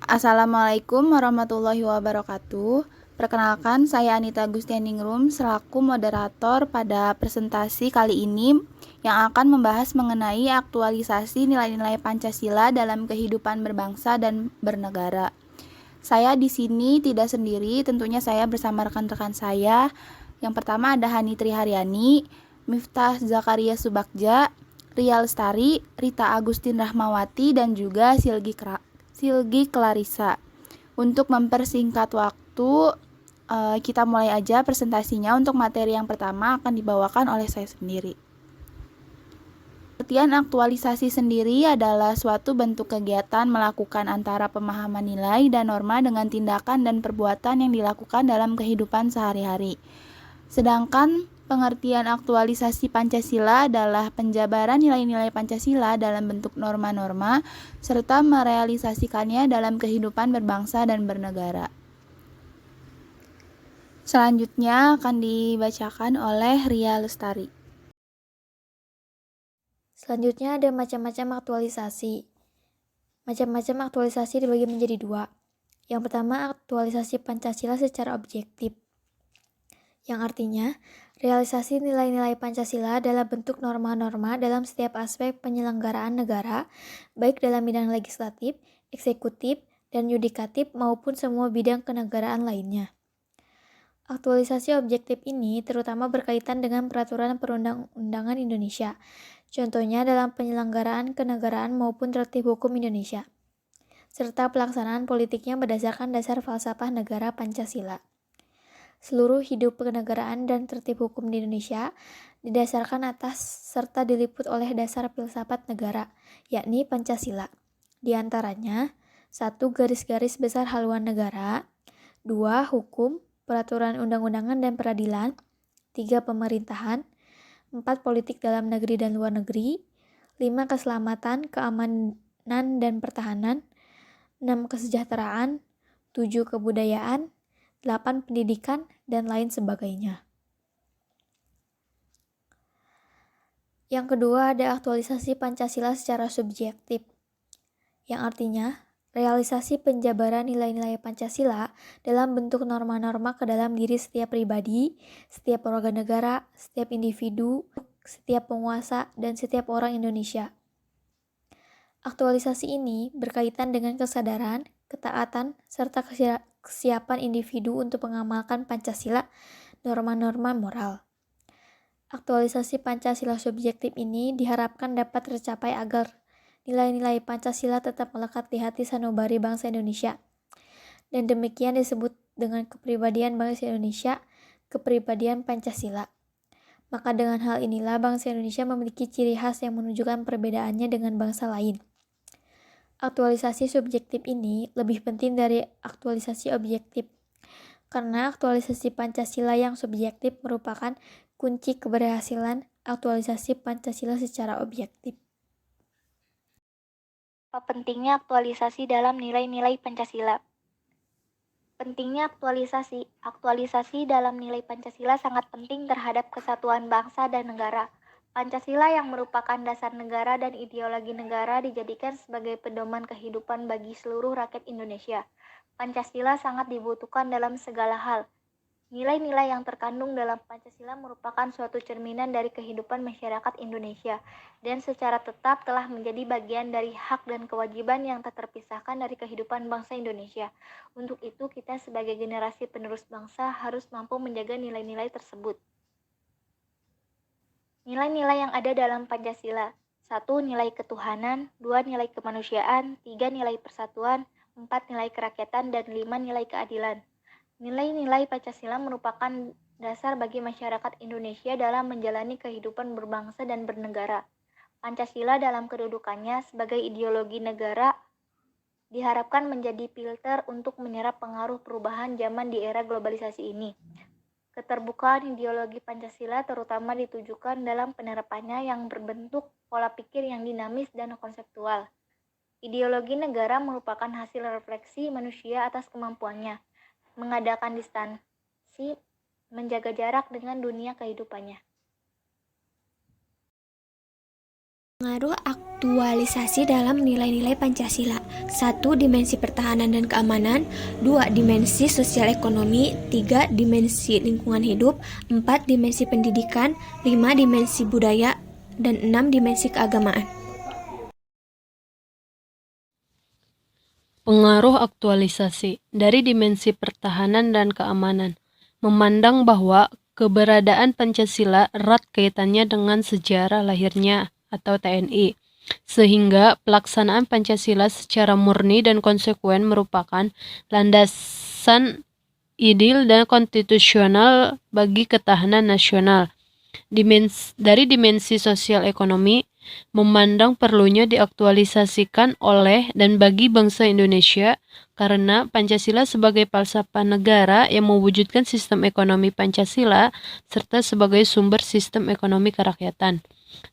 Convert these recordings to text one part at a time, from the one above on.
Assalamualaikum warahmatullahi wabarakatuh. Perkenalkan, saya Anita Gustianingrum selaku moderator pada presentasi kali ini yang akan membahas mengenai aktualisasi nilai-nilai Pancasila dalam kehidupan berbangsa dan bernegara. Saya di sini tidak sendiri, tentunya saya bersama rekan-rekan saya. Yang pertama ada Hani Triharyani, Miftah Zakaria Subagja, Ria Lestari, Rita Agustin Rahmawati, dan juga Silgi Clarissa. Untuk mempersingkat waktu, kita mulai aja presentasinya. Untuk materi yang pertama akan dibawakan oleh saya sendiri. Pengertian aktualisasi sendiri adalah suatu bentuk kegiatan melakukan antara pemahaman nilai dan norma dengan tindakan dan perbuatan yang dilakukan dalam kehidupan sehari-hari. Sedangkan pengertian aktualisasi Pancasila adalah penjabaran nilai-nilai Pancasila dalam bentuk norma-norma serta merealisasikannya dalam kehidupan berbangsa dan bernegara. Selanjutnya akan dibacakan oleh Ria Lestari. Selanjutnya ada macam-macam aktualisasi. Macam-macam aktualisasi dibagi menjadi dua. Yang pertama, aktualisasi Pancasila secara objektif, yang artinya realisasi nilai-nilai Pancasila dalam bentuk norma-norma dalam setiap aspek penyelenggaraan negara, baik dalam bidang legislatif, eksekutif, dan yudikatif maupun semua bidang kenegaraan lainnya. Aktualisasi objektif ini terutama berkaitan dengan peraturan perundang-undangan Indonesia, contohnya dalam penyelenggaraan kenegaraan maupun tertib hukum Indonesia, serta pelaksanaan politiknya berdasarkan dasar falsafah negara Pancasila. Seluruh hidup kenegaraan dan tertib hukum di Indonesia didasarkan atas serta diliput oleh dasar filsafat negara, yakni Pancasila. Di antaranya, 1. Garis-garis besar haluan negara, 2. Hukum, peraturan undang-undangan dan peradilan, 3. Pemerintahan, 4. Politik dalam negeri dan luar negeri, 5. Keselamatan, keamanan dan pertahanan, 6. Kesejahteraan, 7. Kebudayaan, 8. Pendidikan, dan lain sebagainya. Yang kedua ada aktualisasi Pancasila secara subjektif, yang artinya realisasi penjabaran nilai-nilai Pancasila dalam bentuk norma-norma ke dalam diri setiap pribadi, setiap warga negara, setiap individu, setiap penguasa, dan setiap orang Indonesia. Aktualisasi ini berkaitan dengan kesadaran, ketaatan, serta kesiapan individu untuk mengamalkan Pancasila, norma-norma moral. Aktualisasi Pancasila subjektif ini diharapkan dapat tercapai agar nilai-nilai Pancasila tetap melekat di hati sanubari bangsa Indonesia. Dan demikian disebut dengan kepribadian bangsa Indonesia, kepribadian Pancasila. Maka dengan hal inilah bangsa Indonesia memiliki ciri khas yang menunjukkan perbedaannya dengan bangsa lain. Aktualisasi subjektif ini lebih penting dari aktualisasi objektif, karena aktualisasi Pancasila yang subjektif merupakan kunci keberhasilan aktualisasi Pancasila secara objektif. Apa pentingnya aktualisasi dalam nilai-nilai Pancasila? Pentingnya aktualisasi dalam nilai Pancasila sangat penting terhadap kesatuan bangsa dan negara. Pancasila yang merupakan dasar negara dan ideologi negara dijadikan sebagai pedoman kehidupan bagi seluruh rakyat Indonesia. Pancasila sangat dibutuhkan dalam segala hal. Nilai-nilai yang terkandung dalam Pancasila merupakan suatu cerminan dari kehidupan masyarakat Indonesia dan secara tetap telah menjadi bagian dari hak dan kewajiban yang tak terpisahkan dari kehidupan bangsa Indonesia. Untuk itu, kita sebagai generasi penerus bangsa harus mampu menjaga nilai-nilai tersebut. Nilai-nilai yang ada dalam Pancasila: 1. Nilai ketuhanan, 2. Nilai kemanusiaan, 3. Nilai persatuan, 4. Nilai kerakyatan, dan 5. Nilai keadilan. Nilai-nilai Pancasila merupakan dasar bagi masyarakat Indonesia dalam menjalani kehidupan berbangsa dan bernegara. Pancasila dalam kedudukannya sebagai ideologi negara diharapkan menjadi filter untuk menyerap pengaruh perubahan zaman di era globalisasi ini. Keterbukaan ideologi Pancasila terutama ditujukan dalam penerapannya yang berbentuk pola pikir yang dinamis dan konseptual. Ideologi negara merupakan hasil refleksi manusia atas kemampuannya mengadakan distansi, menjaga jarak dengan dunia kehidupannya. Pengaruh aktualisasi dalam nilai-nilai Pancasila. 1. Dimensi pertahanan dan keamanan. 2. Dimensi sosial ekonomi. 3. Dimensi lingkungan hidup. 4. Dimensi pendidikan. 5. Dimensi budaya. Dan 6. Dimensi keagamaan. Pengaruh aktualisasi dari dimensi pertahanan dan keamanan. Memandang bahwa keberadaan Pancasila erat kaitannya dengan sejarah lahirnya atau TNI, sehingga pelaksanaan Pancasila secara murni dan konsekuen merupakan landasan ideal dan konstitusional bagi ketahanan nasional. Dari dimensi sosial ekonomi, memandang perlunya diaktualisasikan oleh dan bagi bangsa Indonesia karena Pancasila sebagai falsafah negara yang mewujudkan sistem ekonomi Pancasila serta sebagai sumber sistem ekonomi kerakyatan.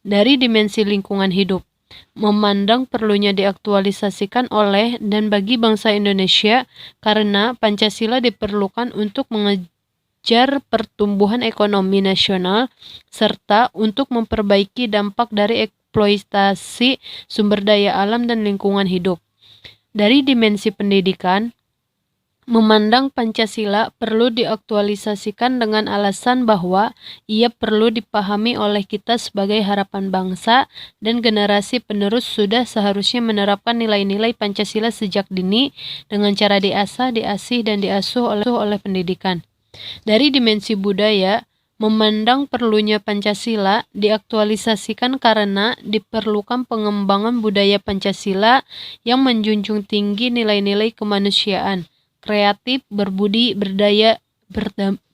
Dari dimensi lingkungan hidup, memandang perlunya diaktualisasikan oleh dan bagi bangsa Indonesia karena Pancasila diperlukan untuk mengejar pertumbuhan ekonomi nasional serta untuk memperbaiki dampak dari eksploitasi sumber daya alam dan lingkungan hidup. Dari dimensi pendidikan, memandang Pancasila perlu diaktualisasikan dengan alasan bahwa ia perlu dipahami oleh kita sebagai harapan bangsa dan generasi penerus sudah seharusnya menerapkan nilai-nilai Pancasila sejak dini dengan cara diasah, diasih, dan diasuh oleh pendidikan. Dari dimensi budaya, memandang perlunya Pancasila diaktualisasikan karena diperlukan pengembangan budaya Pancasila yang menjunjung tinggi nilai-nilai kemanusiaan, kreatif, berbudi, berdaya,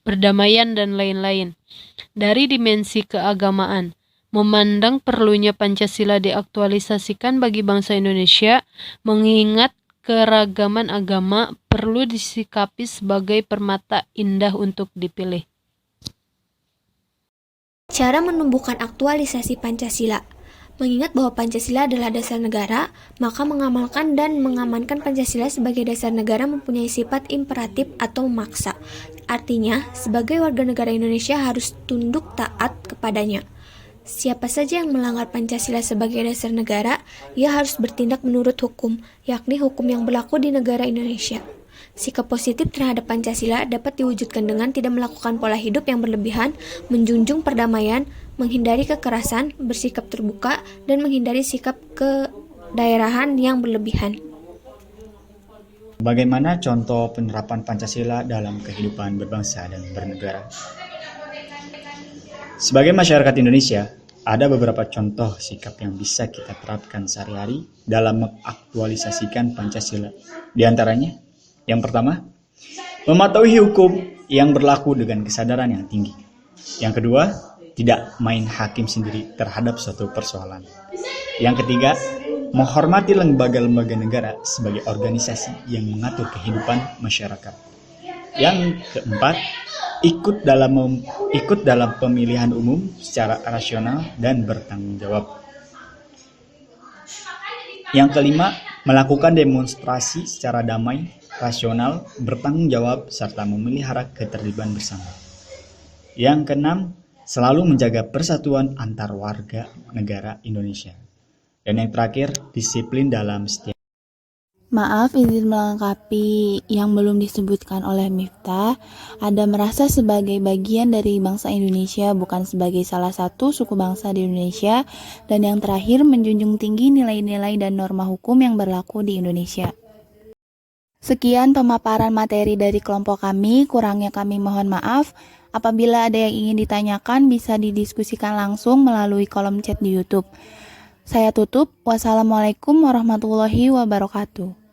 berdamaian, dan lain-lain. Dari dimensi keagamaan, memandang perlunya Pancasila diaktualisasikan bagi bangsa Indonesia, mengingat keragaman agama perlu disikapi sebagai permata indah untuk dipilih. Cara menumbuhkan aktualisasi Pancasila. Mengingat bahwa Pancasila adalah dasar negara, maka mengamalkan dan mengamankan Pancasila sebagai dasar negara mempunyai sifat imperatif atau memaksa. Artinya, sebagai warga negara Indonesia harus tunduk taat kepadanya. Siapa saja yang melanggar Pancasila sebagai dasar negara, ia harus bertindak menurut hukum, yakni hukum yang berlaku di negara Indonesia. Sikap positif terhadap Pancasila dapat diwujudkan dengan tidak melakukan pola hidup yang berlebihan, menjunjung perdamaian, menghindari kekerasan, bersikap terbuka, dan menghindari sikap kedaerahan yang berlebihan. Bagaimana contoh penerapan Pancasila dalam kehidupan berbangsa dan bernegara? Sebagai masyarakat Indonesia, ada beberapa contoh sikap yang bisa kita terapkan sehari-hari dalam mengaktualisasikan Pancasila. Di antaranya, yang pertama, mematuhi hukum yang berlaku dengan kesadaran yang tinggi. Yang kedua, tidak main hakim sendiri terhadap suatu persoalan. Yang ketiga, menghormati lembaga-lembaga negara sebagai organisasi yang mengatur kehidupan masyarakat. Yang keempat, ikut dalam pemilihan umum secara rasional dan bertanggung jawab. Yang kelima, melakukan demonstrasi secara damai, rasional, bertanggung jawab, serta memelihara ketertiban bersama. Yang keenam, selalu menjaga persatuan antar warga negara Indonesia. Dan yang terakhir, disiplin dalam setiap. Maaf, izin melengkapi yang belum disebutkan oleh Miftah. Ada merasa sebagai bagian dari bangsa Indonesia, bukan sebagai salah satu suku bangsa di Indonesia. Dan yang terakhir, menjunjung tinggi nilai-nilai dan norma hukum yang berlaku di Indonesia. Sekian pemaparan materi dari kelompok kami, kurangnya kami mohon maaf. Apabila ada yang ingin ditanyakan, bisa didiskusikan langsung melalui kolom chat di YouTube. Saya tutup. Wassalamualaikum warahmatullahi wabarakatuh.